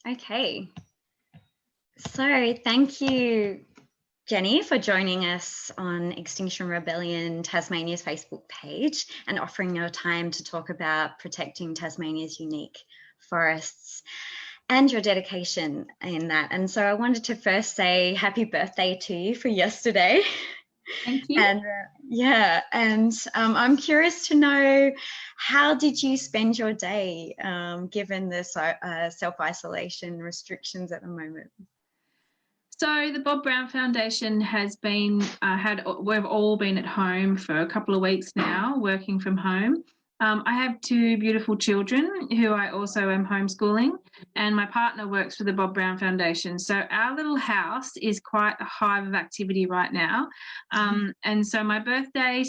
Okay. So thank you, Jenny, for joining us on Extinction Rebllion Tasmania's Facebook page and offering your time to talk about protecting Tasmania's unique forests and your dedication in that. And so I wanted to first say happy birthday to you for yesterday. Thank you. And I'm curious to know, how did you spend your day given the self-isolation restrictions at the moment? So the Bob Brown Foundation has been we've all been at home for a couple of weeks now, working from home. I have two beautiful children who I also am homeschooling, and my partner works for the Bob Brown Foundation. So our little house is quite a hive of activity right now. And so my birthday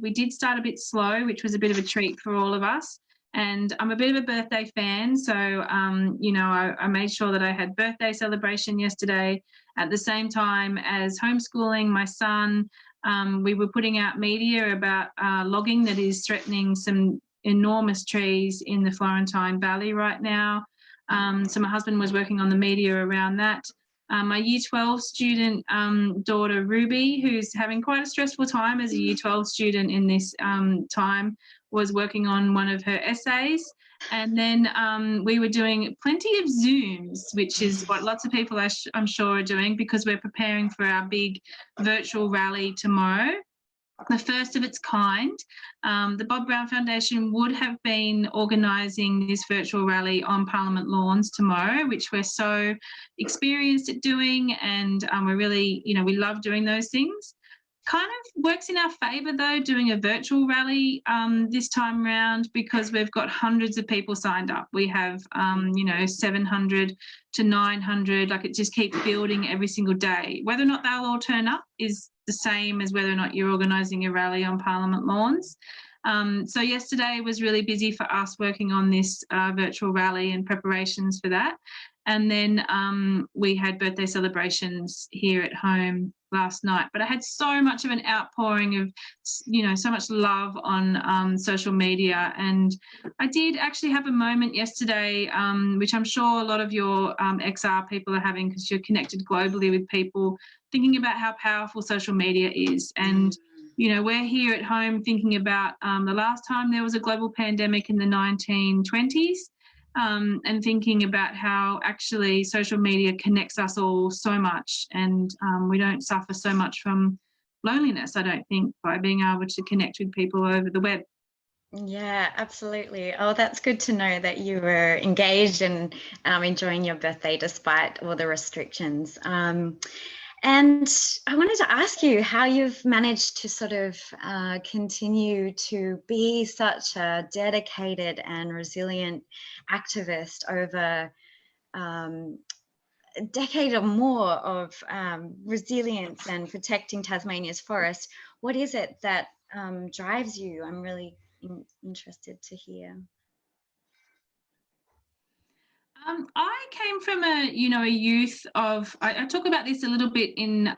we did start a bit slow, which was a bit of a treat for all of us. And I'm a bit of a birthday fan, so I made sure that I had birthday celebration yesterday. At the same time as homeschooling my son, we were putting out media about logging that is threatening some enormous trees in the Florentine Valley right now. So my husband was working on the media around that. My Year 12 student daughter, Ruby, who's having quite a stressful time as a Year 12 student in this time, was working on one of her essays. And then we were doing plenty of Zooms, which is what lots of people I'm sure are doing, because we're preparing for our big virtual rally tomorrow, the first of its kind. The Bob Brown Foundation would have been organising this virtual rally on Parliament lawns tomorrow, which we're so experienced at doing, and we're really, we love doing those things. Kind of works in our favour though, doing a virtual rally this time round, because we've got hundreds of people signed up. We have 700 to 900, like it just keeps building every single day. Whether or not they'll all turn up is the same as whether or not you're organising a rally on Parliament lawns. So yesterday was really busy for us working on this virtual rally and preparations for that. And then we had birthday celebrations here at home last night. But I had so much of an outpouring of, so much love on social media. And I did actually have a moment yesterday, which I'm sure a lot of your XR people are having, because you're connected globally with people, thinking about how powerful social media is. And we're here at home thinking about the last time there was a global pandemic in the 1920s. And thinking about how actually social media connects us all so much, and we don't suffer so much from loneliness, I don't think, by being able to connect with people over the web. Yeah, absolutely. Oh, that's good to know that you were engaged and enjoying your birthday despite all the restrictions. And I wanted to ask you how you've managed to sort of continue to be such a dedicated and resilient activist over a decade or more of resilience and protecting Tasmania's forest. What is it that drives you? I'm really interested to hear. I came from a youth of, I talk about this a little bit in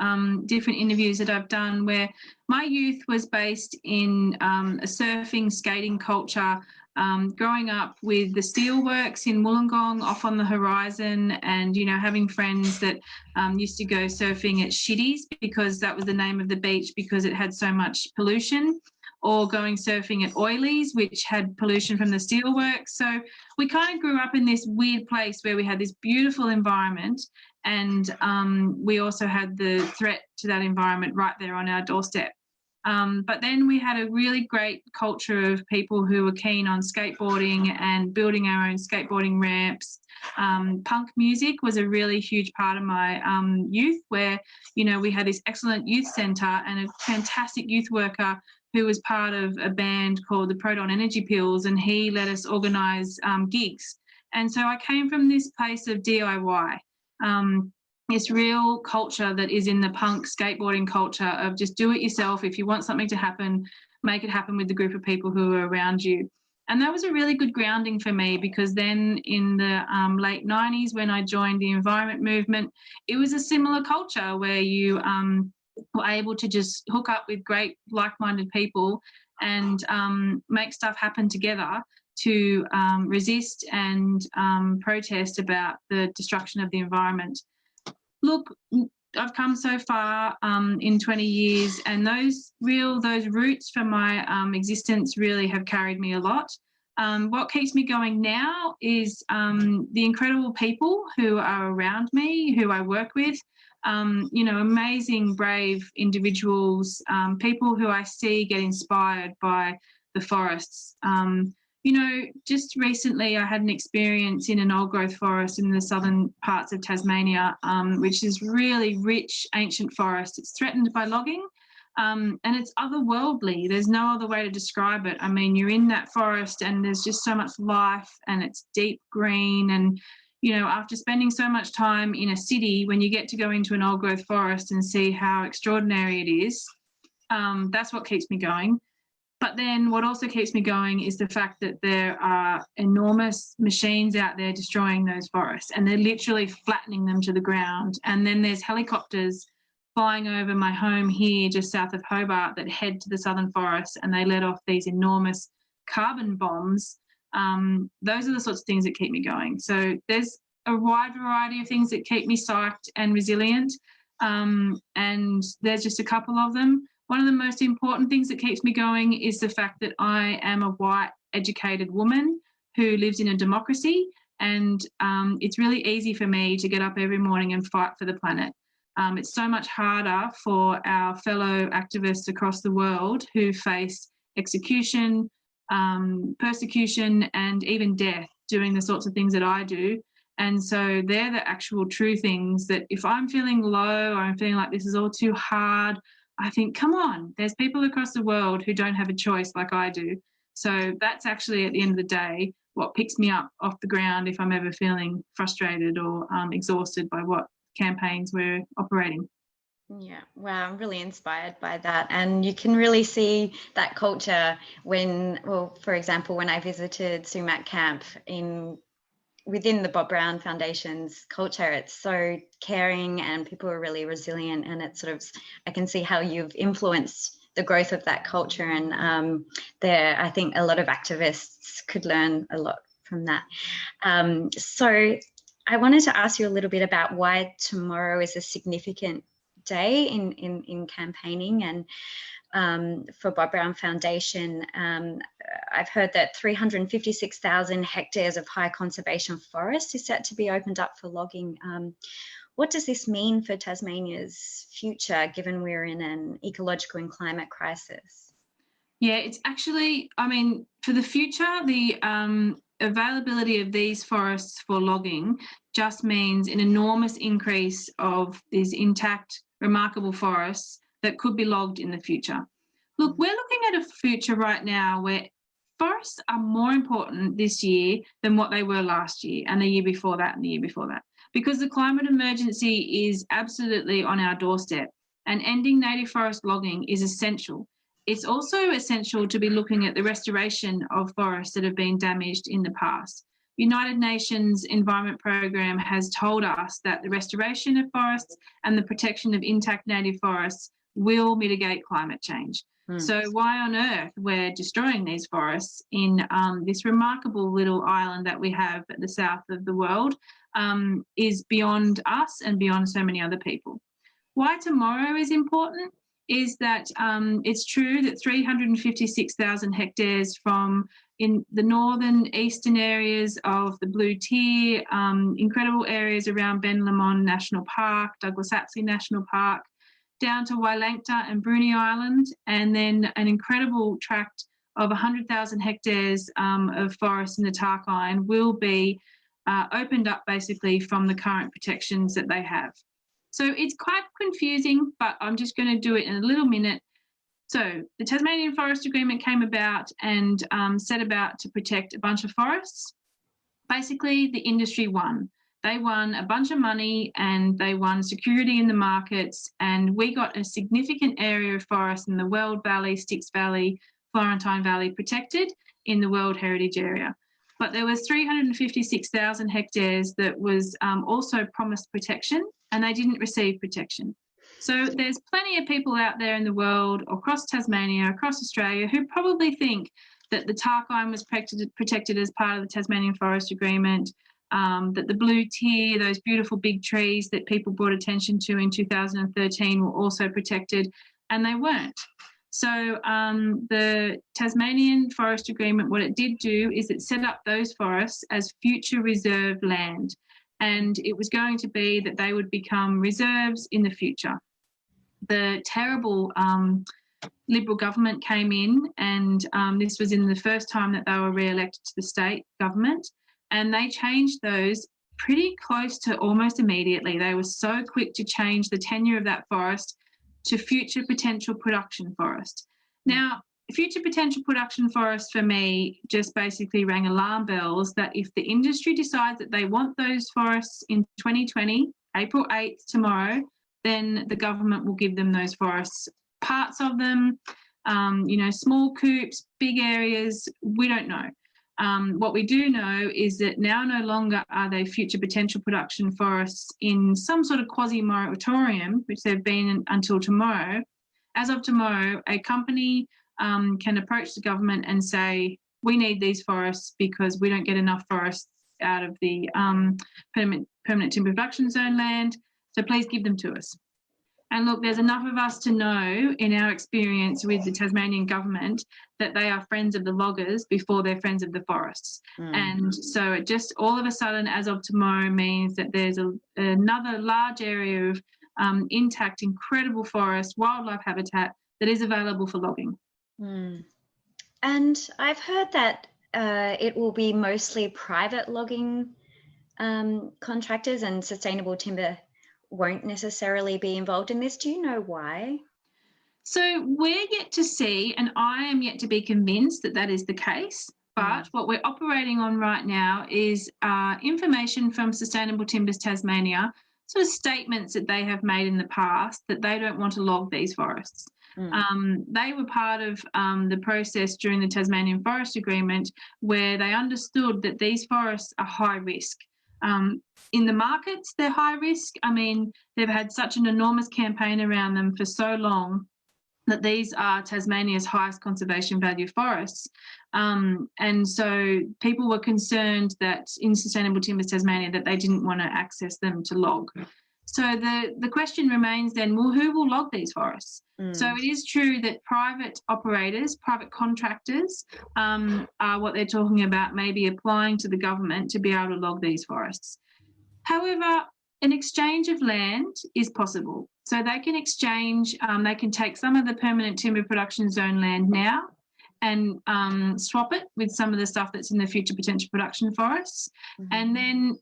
different interviews that I've done, where my youth was based in a surfing, skating culture, growing up with the steelworks in Wollongong off on the horizon, and, having friends that used to go surfing at Shitties, because that was the name of the beach because it had so much pollution, or going surfing at Oilies, which had pollution from the steelworks. So we kind of grew up in this weird place where we had this beautiful environment, and we also had the threat to that environment right there on our doorstep. But then we had a really great culture of people who were keen on skateboarding and building our own skateboarding ramps. Punk music was a really huge part of my youth, where, we had this excellent youth centre and a fantastic youth worker who was part of a band called the Proton Energy Pills, and he let us organise gigs. And so I came from this place of DIY, this real culture that is in the punk skateboarding culture of just do it yourself. If you want something to happen, make it happen with the group of people who are around you. And that was a really good grounding for me, because then in the late 90s, when I joined the environment movement, it was a similar culture where you were able to just hook up with great like-minded people and make stuff happen together. to resist and protest about the destruction of the environment. Look, I've come so far in 20 years, and those roots for my existence really have carried me a lot. What keeps me going now is the incredible people who are around me, who I work with, amazing, brave individuals, people who I see get inspired by the forests. Just recently I had an experience in an old growth forest in the southern parts of Tasmania, which is really rich ancient forest. It's threatened by logging, and it's otherworldly. There's no other way to describe it. I mean, you're in that forest and there's just so much life, and it's deep green. And, after spending so much time in a city, when you get to go into an old growth forest and see how extraordinary it is, that's what keeps me going. But then what also keeps me going is the fact that there are enormous machines out there destroying those forests, and they're literally flattening them to the ground. And then there's helicopters flying over my home here just south of Hobart that head to the southern forest, and they let off these enormous carbon bombs. Those are the sorts of things that keep me going. So there's a wide variety of things that keep me psyched and resilient, and there's just a couple of them. One of the most important things that keeps me going is the fact that I am a white, educated woman who lives in a democracy, and it's really easy for me to get up every morning and fight for the planet. It's so much harder for our fellow activists across the world who face execution, persecution, and even death doing the sorts of things that I do. And so they're the actual true things that if I'm feeling low or I'm feeling like this is all too hard, I think, come on, there's people across the world who don't have a choice like I do. So that's actually, at the end of the day, what picks me up off the ground if I'm ever feeling frustrated or exhausted by what campaigns we're operating. Yeah, wow, I'm really inspired by that. And you can really see that culture for example, when I visited Sumac Camp within the Bob Brown Foundation's culture, it's so caring and people are really resilient, and it's I can see how you've influenced the growth of that culture, and I think a lot of activists could learn a lot from that. So I wanted to ask you a little bit about why tomorrow is a significant day in campaigning and for Bob Brown Foundation. I've heard that 356,000 hectares of high conservation forest is set to be opened up for logging. What does this mean for Tasmania's future, given we're in an ecological and climate crisis? Yeah, it's actually, for the future, the availability of these forests for logging just means an enormous increase of these intact, remarkable forests that could be logged in the future. Look, we're looking at a future right now where forests are more important this year than what they were last year and the year before that and the year before that, because the climate emergency is absolutely on our doorstep, and ending native forest logging is essential. It's also essential to be looking at the restoration of forests that have been damaged in the past. United Nations Environment Programme has told us that the restoration of forests and the protection of intact native forests will mitigate climate change. So why on earth we're destroying these forests in this remarkable little island that we have at the south of the world is beyond us and beyond so many other people. Why tomorrow is important is that it's true that 356,000 hectares from in the northern eastern areas of the Blue Tier, incredible areas around Ben Lomond National Park, Douglas Apsley National Park, down to Wailangta and Bruny Island, and then an incredible tract of 100,000 hectares of forest in the Tarkine will be opened up basically from the current protections that they have. So it's quite confusing, but I'm just going to do it in a little minute. So the Tasmanian Forest Agreement came about and set about to protect a bunch of forests. Basically, the industry won. They won a bunch of money and they won security in the markets, and we got a significant area of forest in the Weld Valley, Styx Valley, Florentine Valley protected in the World Heritage Area. But there was 356,000 hectares that was also promised protection, and they didn't receive protection. So there's plenty of people out there in the world, across Tasmania, across Australia, who probably think that the tarkine was protected as part of the Tasmanian Forest Agreement, that the blue tier, those beautiful big trees that people brought attention to in 2013 were also protected, and they weren't. So the Tasmanian Forest Agreement, what it did do is it set up those forests as future reserve land, and it was going to be that they would become reserves in the future. The terrible Liberal government came in, and this was in the first time that they were re-elected to the state government, and they changed those pretty close to almost immediately. They were so quick to change the tenure of that forest to future potential production forest. Now, future potential production forest for me just basically rang alarm bells that if the industry decides that they want those forests in 2020, April 8th, tomorrow, then the government will give them those forests, parts of them, small coops, big areas, we don't know. What we do know is that now no longer are they future potential production forests in some sort of quasi-moratorium, which they've been until tomorrow. As of tomorrow, a company can approach the government and say, we need these forests because we don't get enough forests out of the permanent timber production zone land, so please give them to us. And look, there's enough of us to know in our experience with the Tasmanian government that they are friends of the loggers before they're friends of the forests. And so it just all of a sudden, as of tomorrow, means that there's another large area of intact, incredible forest, wildlife habitat that is available for logging. And I've heard that it will be mostly private logging contractors, and sustainable timber won't necessarily be involved in this. Do you know why? So we're yet to see, and I am yet to be convinced that that is the case, but what we're operating on right now is information from Sustainable Timbers Tasmania, sort of statements that they have made in the past that they don't want to log these forests. They were part of the process during the Tasmanian Forest Agreement where they understood that these forests are high risk. In the markets, they're high risk. I mean, they've had such an enormous campaign around them for so long that these are Tasmania's highest conservation value forests. And so people were concerned that in Sustainable Timbers Tasmania that they didn't want to access them to log. So the question remains then, well, who will log these forests? So it is true that private operators, private contractors are what they're talking about, maybe applying to the government to be able to log these forests. However, an exchange of land is possible. So they can exchange, they can take some of the permanent timber production zone land now and swap it with some of the stuff that's in the future potential production forests. And then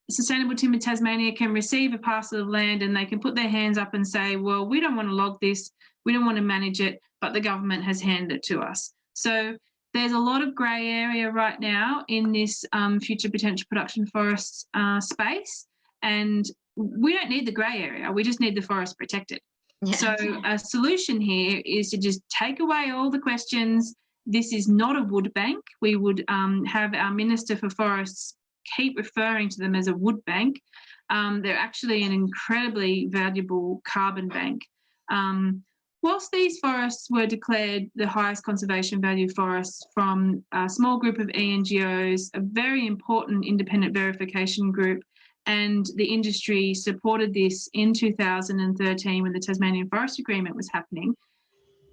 Sustainable Timber Tasmania can receive a parcel of land and they can put their hands up and say, well, we don't want to log this, we don't want to manage it, but the government has handed it to us. So there's a lot of grey area right now in this future potential production forests space, and we don't need the grey area, we just need the forest protected. So a solution here is to just take away all the questions. This is not a wood bank. We would have our Minister for Forests keep referring to them as a wood bank. They're actually an incredibly valuable carbon bank. Whilst these forests were declared the highest conservation value forests from a small group of ENGOs, a very important independent verification group, and the industry supported this in 2013 when the Tasmanian Forest Agreement was happening,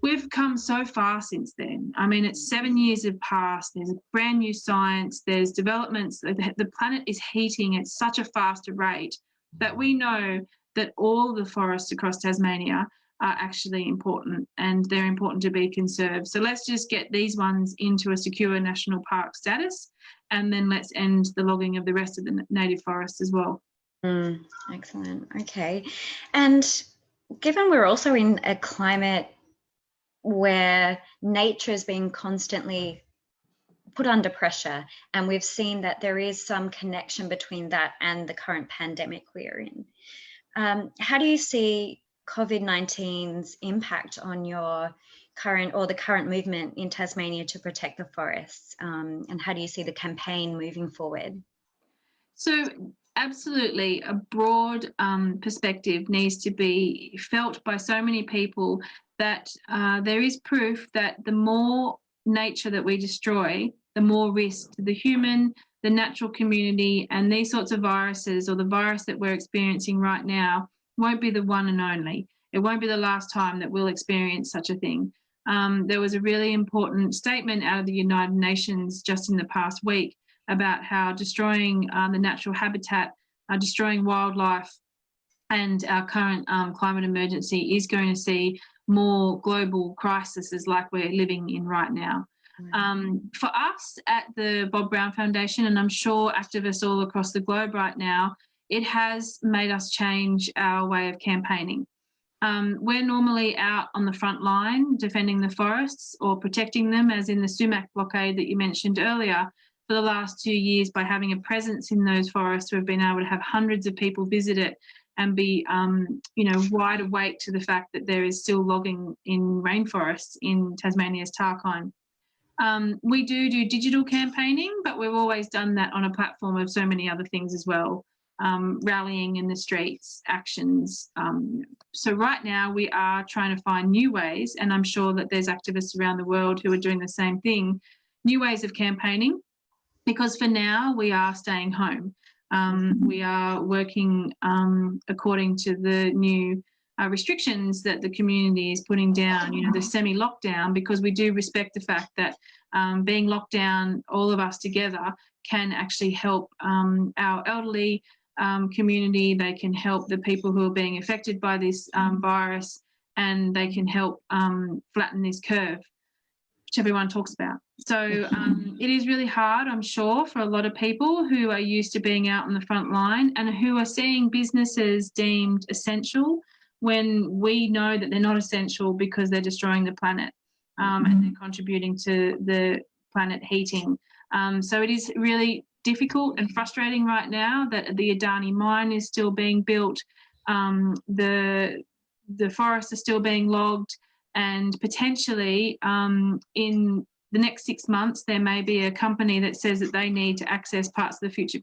we've come so far since then. I mean, it's 7 years have passed. There's a brand new science. There's developments. The planet is heating at such a faster rate that we know that all the forests across Tasmania are actually important, and they're important to be conserved. So let's just get these ones into a secure national park status, and then let's end the logging of the rest of the native forests as well. Excellent. Okay. And given we're also in a climate where nature is being constantly put under pressure, and we've seen that there is some connection between that and the current pandemic we're in, how do you see COVID-19's impact on your current movement in Tasmania to protect the forests, and how do you see the campaign moving forward? So absolutely, a broad perspective needs to be felt by so many people that there is proof that the more nature that we destroy, the more risk to the human, the natural community, and these sorts of viruses, or the virus that we're experiencing right now, won't be the one and only. It won't be the last time that we'll experience such a thing. There was a really important statement out of the United Nations just in the past week about how destroying the natural habitat, destroying wildlife, and our current climate emergency is going to see more global crises like we're living in right now. For us at the Bob Brown Foundation, and I'm sure activists all across the globe right now, it has made us change our way of campaigning. We're normally out on the front line defending the forests or protecting them, as in the sumac blockade that you mentioned earlier. For the last 2 years, by having a presence in those forests, we've been able to have hundreds of people visit it and be, wide awake to the fact that there is still logging in rainforests in Tasmania's Tarkine. We do digital campaigning, but we've always done that on a platform of so many other things as well, rallying in the streets, actions. So right now we are trying to find new ways, and I'm sure that there's activists around the world who are doing the same thing, new ways of campaigning, because for now we are staying home. We are working according to the new restrictions that the community is putting down, the semi-lockdown, because we do respect the fact that being locked down, all of us together, can actually help our elderly community. They can help the people who are being affected by this virus, and they can help flatten this curve, which everyone talks about. So it is really hard, I'm sure, for a lot of people who are used to being out on the front line and who are seeing businesses deemed essential when we know that they're not essential because they're destroying the planet and they're contributing to the planet heating. So it is really difficult and frustrating right now that the Adani mine is still being built, the forests are still being logged, and potentially in the next 6 months there may be a company that says that they need to access parts of the future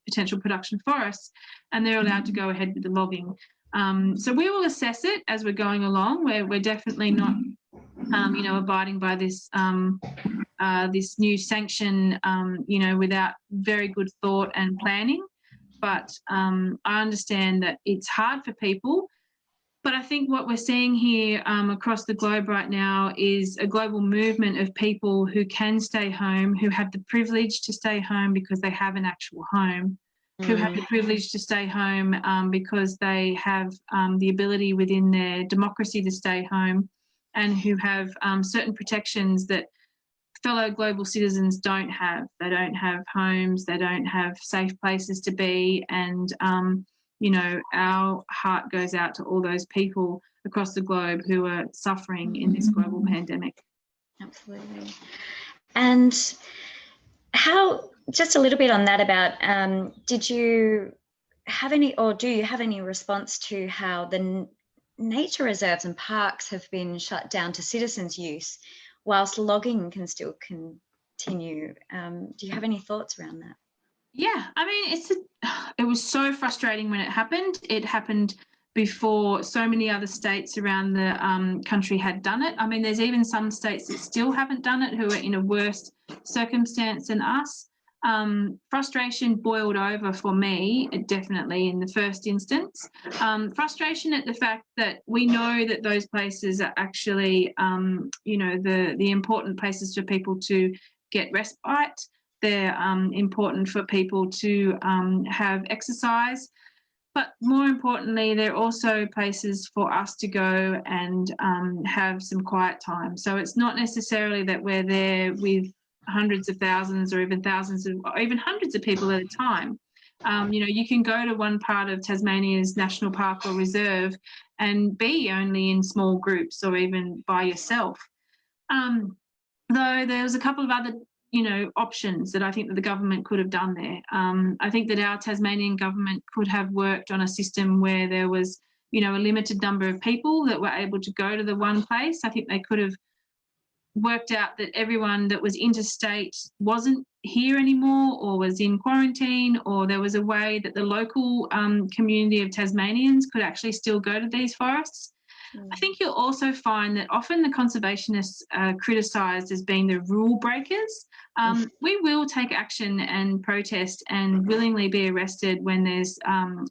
potential production forests, and they're allowed to go ahead with the logging. So we will assess it as we're going along. We're definitely not, abiding by this this new sanction, without very good thought and planning. But I understand that it's hard for people. But I think what we're seeing here across the globe right now is a global movement of people who can stay home, who have the privilege to stay home because they have an actual home, who have the privilege to stay home because they have the ability within their democracy to stay home, and who have certain protections that fellow global citizens don't have. They don't have homes, they don't have safe places to be, and our heart goes out to all those people across the globe who are suffering in this global pandemic. Absolutely. And just a little bit on that about, did you have any, or do you have any response to how the nature reserves and parks have been shut down to citizens' use whilst logging can still continue? Do you have any thoughts around that? Yeah, I mean, it was so frustrating when it happened. It happened before so many other states around the country had done it. I mean, there's even some states that still haven't done it who are in a worse circumstance than us. Frustration boiled over for me, definitely in the first instance. Frustration at the fact that we know that those places are actually, the important places for people to get respite. They're important for people to have exercise, but more importantly, they're also places for us to go and have some quiet time. So it's not necessarily that we're there with hundreds of thousands or even thousands of, or even hundreds of people at a time. You can go to one part of Tasmania's national park or reserve and be only in small groups or even by yourself. Though there was a couple of other options that I think that the government could have done there. I think that our Tasmanian government could have worked on a system where there was, a limited number of people that were able to go to the one place. I think they could have worked out that everyone that was interstate wasn't here anymore or was in quarantine, or there was a way that the local community of Tasmanians could actually still go to these forests. I think you'll also find that often the conservationists are criticised as being the rule breakers. We will take action and protest and willingly be arrested when there's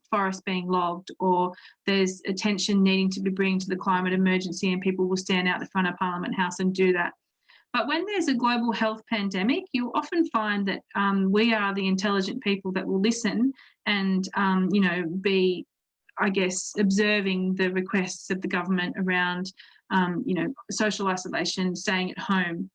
forest being logged or there's attention needing to be brought to the climate emergency, and people will stand out the front of Parliament House and do that. But when there's a global health pandemic, you'll often find that we are the intelligent people that will listen and, be, I guess, observing the requests of the government around, social isolation, staying at home.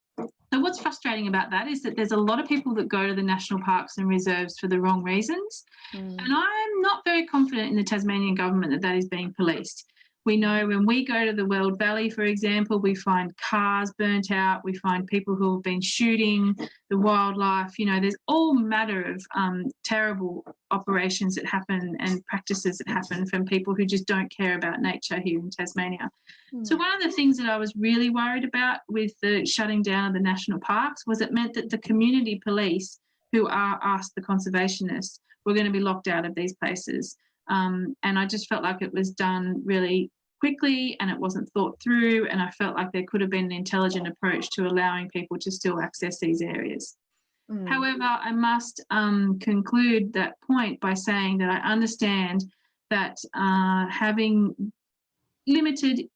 So what's frustrating about that is that there's a lot of people that go to the national parks and reserves for the wrong reasons. And I'm not very confident in the Tasmanian government that is being policed. We know when we go to the Weld Valley, for example, we find cars burnt out, we find people who have been shooting the wildlife. There's all manner of terrible operations that happen and practices that happen from people who just don't care about nature here in Tasmania. So one of the things that I was really worried about with the shutting down of the national parks was it meant that the community police, who are us, the conservationists, were going to be locked out of these places. And I just felt like it was done really quickly and it wasn't thought through, and I felt like there could have been an intelligent approach to allowing people to still access these areas. However, I must conclude that point by saying that I understand that having limited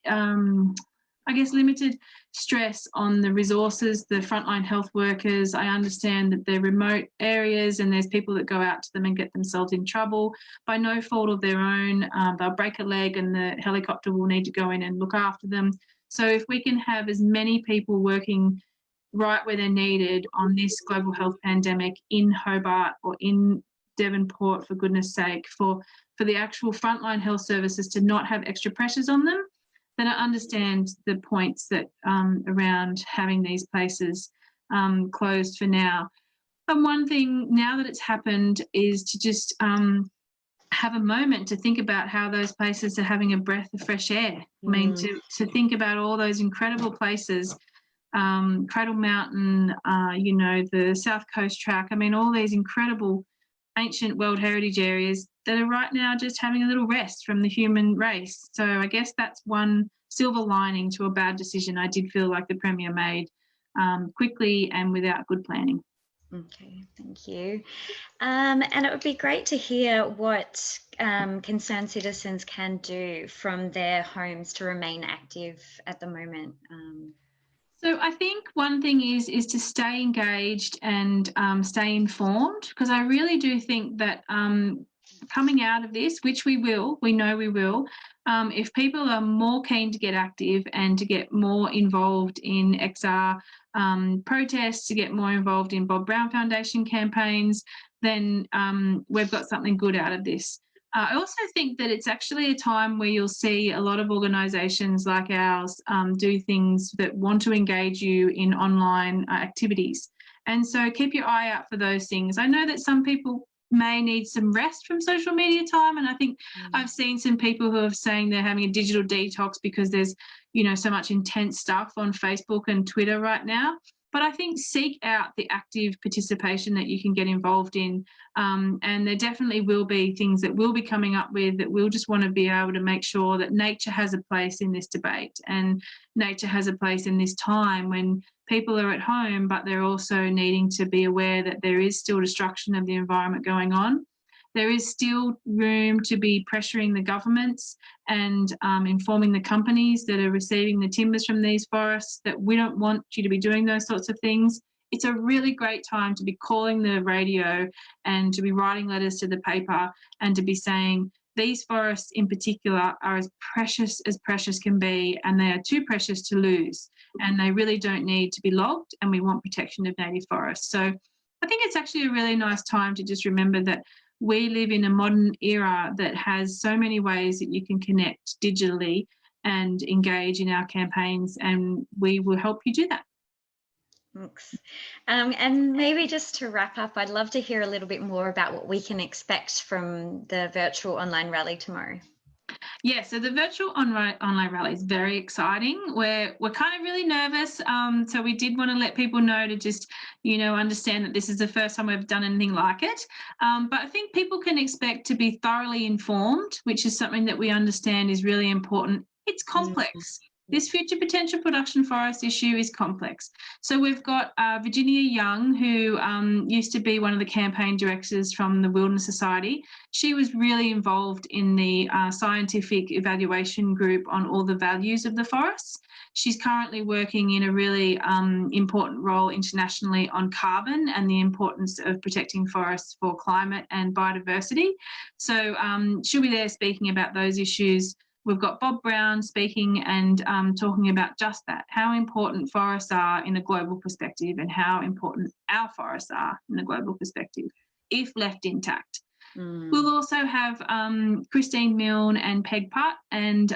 stress on the resources, the frontline health workers. I understand that they're remote areas and there's people that go out to them and get themselves in trouble by no fault of their own. They'll break a leg and the helicopter will need to go in and look after them. So if we can have as many people working right where they're needed on this global health pandemic in Hobart or in Devonport, for goodness sake, for the actual frontline health services to not have extra pressures on them, then I understand the points that around having these places closed for now. And one thing now that it's happened is to just have a moment to think about how those places are having a breath of fresh air. I mean, to think about all those incredible places, Cradle Mountain, the South Coast Track. I mean, all these incredible ancient World Heritage areas that are right now just having a little rest from the human race. So I guess that's one silver lining to a bad decision I did feel like the Premier made quickly and without good planning. Okay, thank you. And it would be great to hear what concerned citizens can do from their homes to remain active at the moment. So I think one thing is to stay engaged and stay informed, because I really do think that coming out of this, which we know we will, if people are more keen to get active and to get more involved in XR protests, to get more involved in Bob Brown Foundation campaigns, then we've got something good out of this. I also think that it's actually a time where you'll see a lot of organisations like ours do things that want to engage you in online activities. And so keep your eye out for those things. I know that some people may need some rest from social media time, and I think I've seen some people who are saying they're having a digital detox because there's so much intense stuff on Facebook and Twitter right now. But I think seek out the active participation that you can get involved in, and there definitely will be things that we'll be coming up with that we'll just want to be able to make sure that nature has a place in this debate, and nature has a place in this time when people are at home, but they're also needing to be aware that there is still destruction of the environment going on. There is still room to be pressuring the governments and informing the companies that are receiving the timbers from these forests that we don't want you to be doing those sorts of things. It's a really great time to be calling the radio and to be writing letters to the paper and to be saying these forests in particular are as precious can be, and they are too precious to lose, and they really don't need to be logged, and we want protection of native forests. So I think it's actually a really nice time to just remember that we live in a modern era that has so many ways that you can connect digitally and engage in our campaigns, and we will help you do that. Thanks. And maybe just to wrap up, I'd love to hear a little bit more about what we can expect from the virtual online rally tomorrow. Yeah, so the virtual online rally is very exciting. We're kind of really nervous, so we did want to let people know to just, understand that this is the first time we've done anything like it. But I think people can expect to be thoroughly informed, which is something that we understand is really important It's complex. This future potential production forest issue is complex. So we've got Virginia Young, who used to be one of the campaign directors from the Wilderness Society. She was really involved in the scientific evaluation group on all the values of the forests. She's currently working in a really important role internationally on carbon and the importance of protecting forests for climate and biodiversity. So she'll be there speaking about those issues. We've got Bob Brown speaking and talking about just that, how important forests are in a global perspective and how important our forests are in a global perspective, if left intact. We'll also have Christine Milne and Peg Putt, and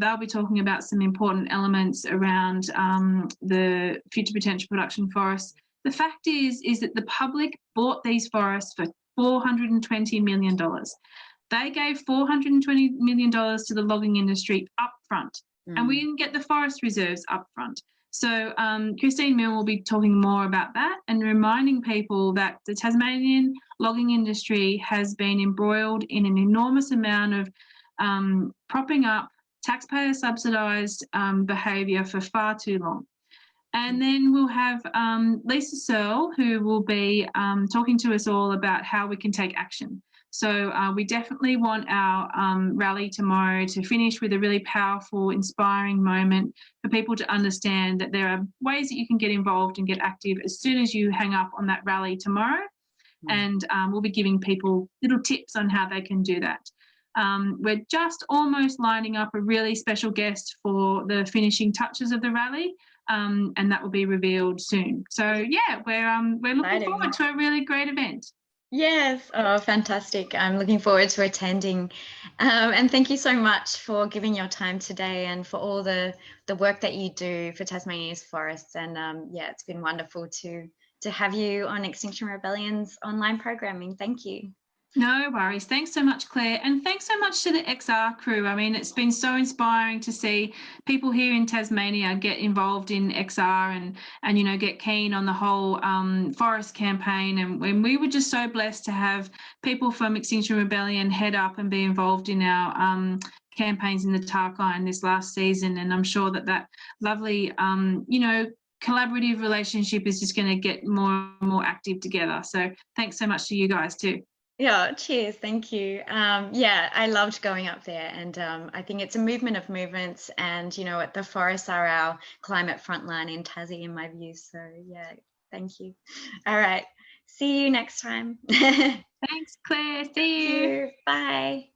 they'll be talking about some important elements around the future potential production forests. The fact is that the public bought these forests for $420 million. They gave $420 million to the logging industry up front, and we didn't get the forest reserves up front. So Christine Milne will be talking more about that and reminding people that the Tasmanian logging industry has been embroiled in an enormous amount of propping up taxpayer subsidised behaviour for far too long. And then we'll have Lisa Searle, who will be talking to us all about how we can take action. So we definitely want our rally tomorrow to finish with a really powerful, inspiring moment for people to understand that there are ways that you can get involved and get active as soon as you hang up on that rally tomorrow. And we'll be giving people little tips on how they can do that. We're just almost lining up a really special guest for the finishing touches of the rally, and that will be revealed soon. So yeah, we're looking forward to a really great event. Yes. Oh, fantastic. I'm looking forward to attending. And thank you so much for giving your time today and for all the work that you do for Tasmania's forests. And yeah, it's been wonderful to have you on Extinction Rebellion's online programming. Thank you. No worries. Thanks so much, Claire. And thanks so much to the XR crew. I mean, it's been so inspiring to see people here in Tasmania get involved in XR and you know, get keen on the whole forest campaign. And when we were just so blessed to have people from Extinction Rebellion head up and be involved in our campaigns in the Tarkine this last season. And I'm sure that lovely, you know, collaborative relationship is just going to get more and more active together. So thanks so much to you guys too. Yeah, cheers. Thank you. Yeah, I loved going up there, and I think it's a movement of movements, and you know what, the forests are our climate frontline in Tassie, in my view. So yeah, thank you. All right, see you next time. Thanks, Claire. See you. Bye.